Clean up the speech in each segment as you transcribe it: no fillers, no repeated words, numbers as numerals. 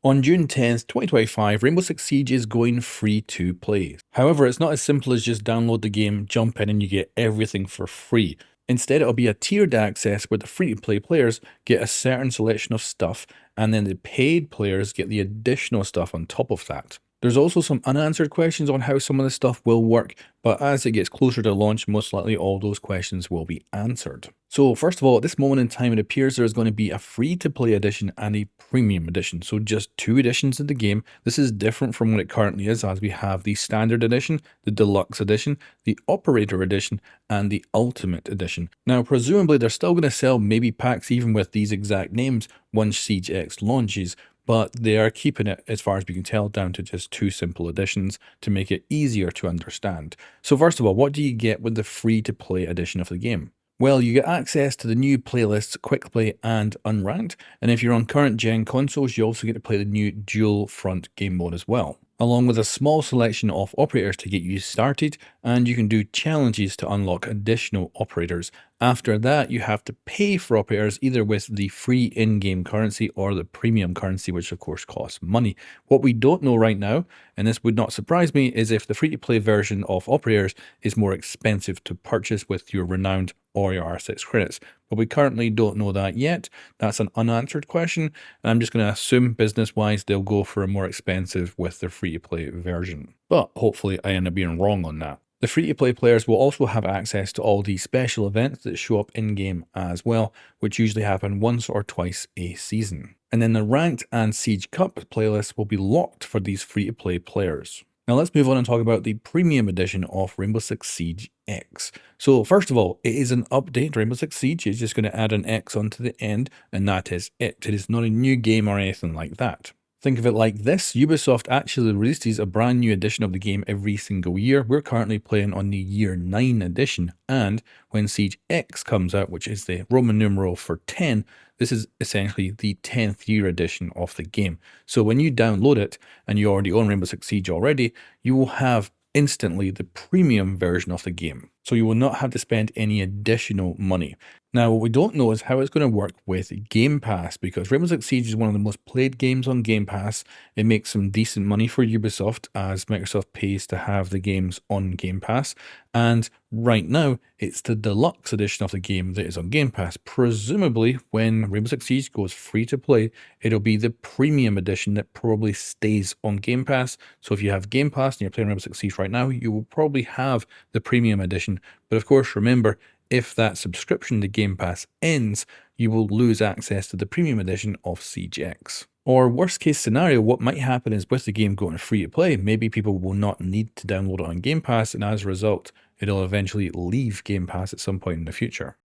On June 10th, 2025, Rainbow Six Siege is going free to play. However, it's not as simple as just download the game, jump in, and you get everything for free. Instead, it'll be a tiered access where the free to play players get a certain selection of stuff, and then the paid players get the additional stuff on top of that. There's also some unanswered questions on how some of this stuff will work, but as it gets closer to launch, most likely all those questions will be answered. So first of all, at this moment in time, it appears there's going to be a free-to-play edition and a premium edition. So just two editions of the game. This is different from what it currently is, as we have the standard edition, the deluxe edition, the operator edition, and the ultimate edition. Now, presumably they're still going to sell maybe packs even with these exact names once Siege X launches, but they are keeping it, as far as we can tell, down to just two simple editions to make it easier to understand. So first of all, what do you get with the free-to-play edition of the game? Well, you get access to the new playlists Quick Play and Unranked, and if you're on current gen consoles, you also get to play the new dual front game mode as well, along with a small selection of operators to get you started, and you can do challenges to unlock additional operators. After that, you have to pay for operators either with the free in-game currency or the premium currency, which of course costs money. What we don't know right now, and this would not surprise me, is if the free-to-play version of operators is more expensive to purchase with your renowned or your R6 credits. But we currently don't know that yet. That's an unanswered question, and I'm just going to assume business-wise they'll go for a more expensive with their free-to-play version. But hopefully I end up being wrong on that. The free-to-play players will also have access to all the special events that show up in-game as well, which usually happen once or twice a season. And then the Ranked and Siege Cup playlists will be locked for these free-to-play players. Now let's move on and talk about the premium edition of Rainbow Six Siege X. So first of all, it is an update to Rainbow Six Siege. It's just going to add an X onto the end, and that is it. It is not a new game or anything like that. Think of it like this: Ubisoft actually releases a brand new edition of the game every single year. We're currently playing on the year 9 edition, and when Siege X comes out, which is the Roman numeral for 10, this is essentially the 10th year edition of the game. So when you download it, and you already own Rainbow Six Siege already, you will have instantly the premium version of the game. So you will not have to spend any additional money. Now, what we don't know is how it's going to work with Game Pass, because Rainbow Six Siege is one of the most played games on Game Pass. It makes some decent money for Ubisoft, as Microsoft pays to have the games on Game Pass. And right now, it's the deluxe edition of the game that is on Game Pass. Presumably, when Rainbow Six Siege goes free to play, it'll be the premium edition that probably stays on Game Pass. So if you have Game Pass and you're playing Rainbow Six Siege right now, you will probably have the premium edition. But of course, remember, if that subscription to Game Pass ends, you will lose access to the premium edition of Siege X. Or worst case scenario, what might happen is with the game going free to play, maybe people will not need to download it on Game Pass, and as a result, it'll eventually leave Game Pass at some point in the future.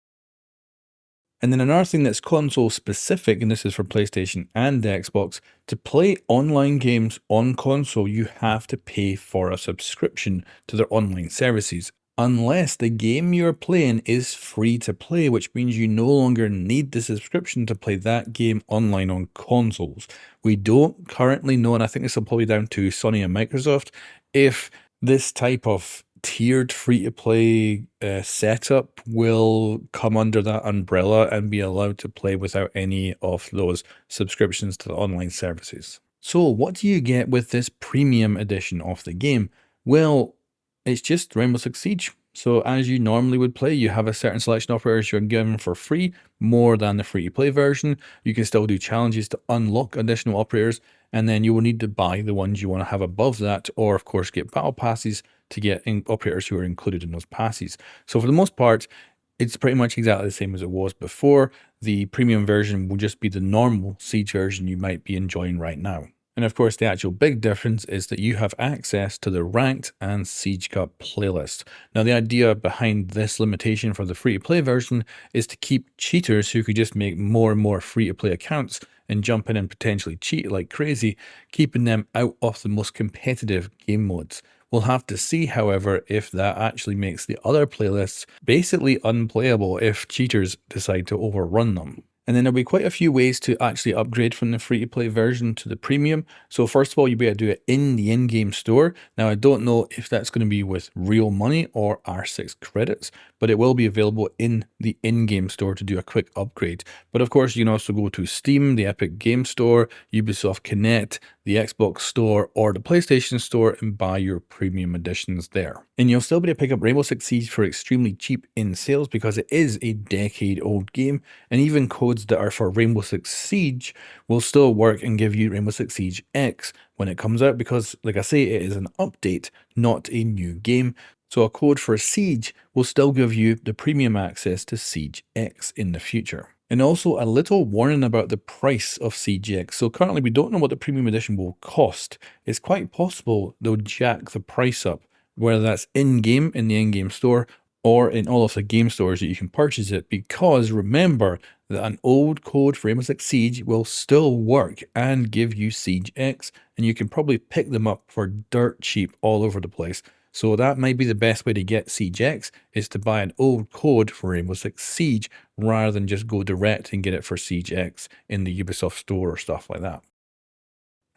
And then another thing that's console specific, and this is for PlayStation and Xbox, to play online games on console, you have to pay for a subscription to their online services, unless the game you're playing is free to play, which means you no longer need the subscription to play that game online on consoles. We don't currently know, and I think this will probably be down to Sony and Microsoft, if this type of tiered free-to-play setup will come under that umbrella and be allowed to play without any of those subscriptions to the online services. So what do you get with this premium edition of the game? Well, it's just Rainbow Six Siege. So as you normally would play, you have a certain selection of operators you're given for free, more than the free-to-play version. You can still do challenges to unlock additional operators, and then you will need to buy the ones you want to have above that, or of course get battle passes to get operators who are included in those passes. So for the most part, it's pretty much exactly the same as it was before. The premium version will just be the normal Siege version you might be enjoying right now. And of course, the actual big difference is that you have access to the Ranked and Siege Cup playlist. Now, the idea behind this limitation for the free-to-play version is to keep cheaters who could just make more and more free-to-play accounts and jump in and potentially cheat like crazy, keeping them out of the most competitive game modes. We'll have to see, however, if that actually makes the other playlists basically unplayable if cheaters decide to overrun them. And then there'll be quite a few ways to actually upgrade from the free-to-play version to the premium. So first of all, you'll be able to do it in the in-game store. Now, I don't know if that's going to be with real money or R6 credits, but it will be available in the in-game store to do a quick upgrade. But of course, you can also go to Steam, the Epic Game Store, Ubisoft Connect, the Xbox Store, or the PlayStation Store and buy your premium editions there. And you'll still be able to pick up Rainbow Six Siege for extremely cheap in sales because it is a decade-old game, and even codes that are for Rainbow Six Siege will still work and give you Rainbow Six Siege X when it comes out because, like I say, it is an update, not a new game. So a code for Siege will still give you the premium access to Siege X in the future. And also a little warning about the price of Siege X. So currently we don't know what the premium edition will cost. It's quite possible they'll jack the price up, whether that's in-game in the in-game store or in all of the game stores that you can purchase it, because remember that an old code for Rainbow Six Siege will still work and give you Siege X, and you can probably pick them up for dirt cheap all over the place. So that might be the best way to get Siege X, is to buy an old code for Rainbow Six Siege rather than just go direct and get it for Siege X in the Ubisoft store or stuff like that.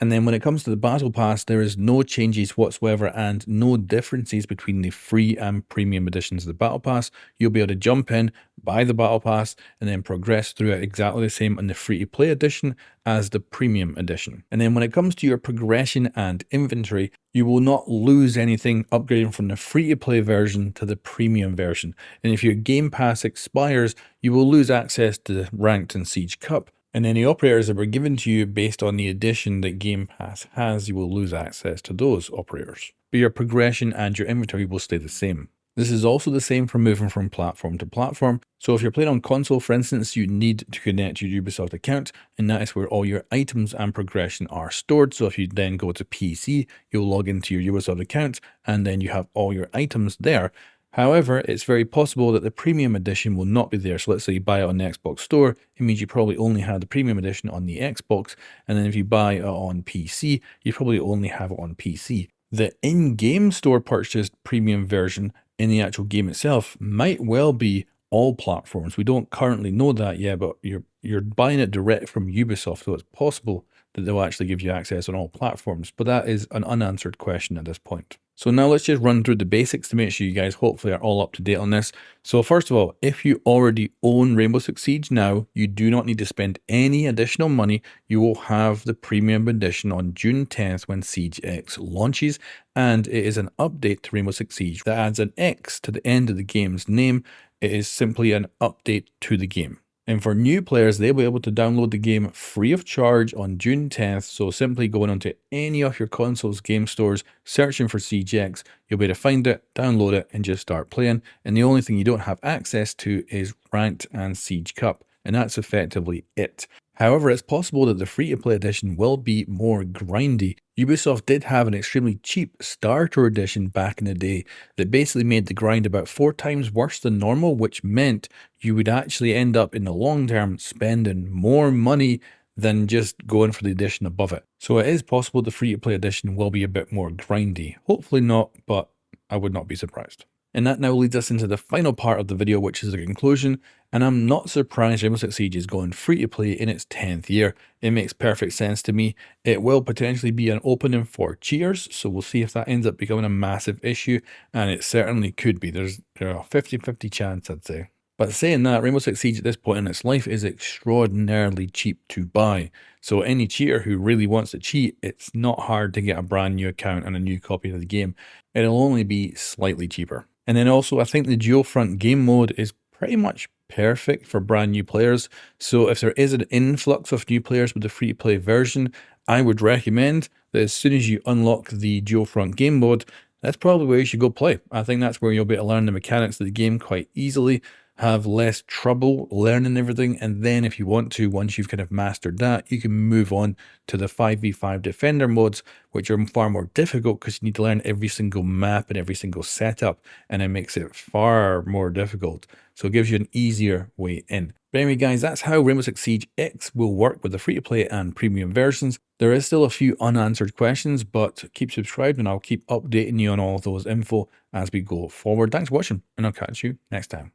And then when it comes to the Battle Pass, there is no changes whatsoever and no differences between the free and premium editions of the Battle Pass. You'll be able to jump in, buy the Battle Pass, and then progress through it exactly the same in the free-to-play edition as the premium edition. And then when it comes to your progression and inventory, you will not lose anything upgrading from the free-to-play version to the premium version. And if your Game Pass expires, you will lose access to the Ranked and Siege Cup, and any operators that were given to you based on the edition that Game Pass has, you will lose access to those operators. But your progression and your inventory will stay the same. This is also the same for moving from platform to platform. So if you're playing on console, for instance, you need to connect your Ubisoft account, and that is where all your items and progression are stored. So if you then go to PC, you'll log into your Ubisoft account, and then you have all your items there. However, it's very possible that the premium edition will not be there. So let's say you buy it on the Xbox store, it means you probably only have the premium edition on the Xbox. And then if you buy it on PC, you probably only have it on PC. The in-game store purchased premium version in the actual game itself might well be all platforms. We don't currently know that yet, but you're buying it direct from Ubisoft, so it's possible that they'll actually give you access on all platforms. But that is an unanswered question at this point. So now let's just run through the basics to make sure you guys hopefully are all up to date on this. So first of all, if you already own Rainbow Six Siege now, you do not need to spend any additional money. You will have the premium edition on June 10th when Siege X launches, and it is an update to Rainbow Six Siege that adds an X to the end of the game's name. It is simply an update to the game. And for new players, they'll be able to download the game free of charge on June 10th. So simply going onto any of your console's game stores, searching for Siege X, you'll be able to find it, download it, and just start playing. And the only thing you don't have access to is Ranked and Siege Cup. And that's effectively it. However, it's possible that the free-to-play edition will be more grindy. Ubisoft did have an extremely cheap starter edition back in the day that basically made the grind about 4 times worse than normal, which meant you would actually end up in the long term spending more money than just going for the edition above it. So it is possible the free-to-play edition will be a bit more grindy. Hopefully not, but I would not be surprised. And that now leads us into the final part of the video, which is the conclusion. And I'm not surprised Rainbow Six Siege is going free to play in its 10th year. It makes perfect sense to me. It will potentially be an opening for cheaters, so we'll see if that ends up becoming a massive issue. And it certainly could be. There's a 50-50 chance, I'd say. But saying that, Rainbow Six Siege at this point in its life is extraordinarily cheap to buy. So any cheater who really wants to cheat, it's not hard to get a brand new account and a new copy of the game. It'll only be slightly cheaper. And then also, I think the dual front game mode is pretty much perfect for brand new players. So if there is an influx of new players with the free-to-play version, I would recommend that as soon as you unlock the dual front game mode, that's probably where you should go play. I think that's where you'll be able to learn the mechanics of the game quite easily, have less trouble learning everything, and then if you want to, once you've kind of mastered that, you can move on to the 5v5 defender modes, which are far more difficult because you need to learn every single map and every single setup, and it makes it far more difficult. So it gives you an easier way in. But anyway guys, that's how Rainbow Six Siege X will work with the free-to-play and premium versions. There is still a few unanswered questions, but keep subscribed and I'll keep updating you on all of those info as we go forward. Thanks for watching, and I'll catch you next time.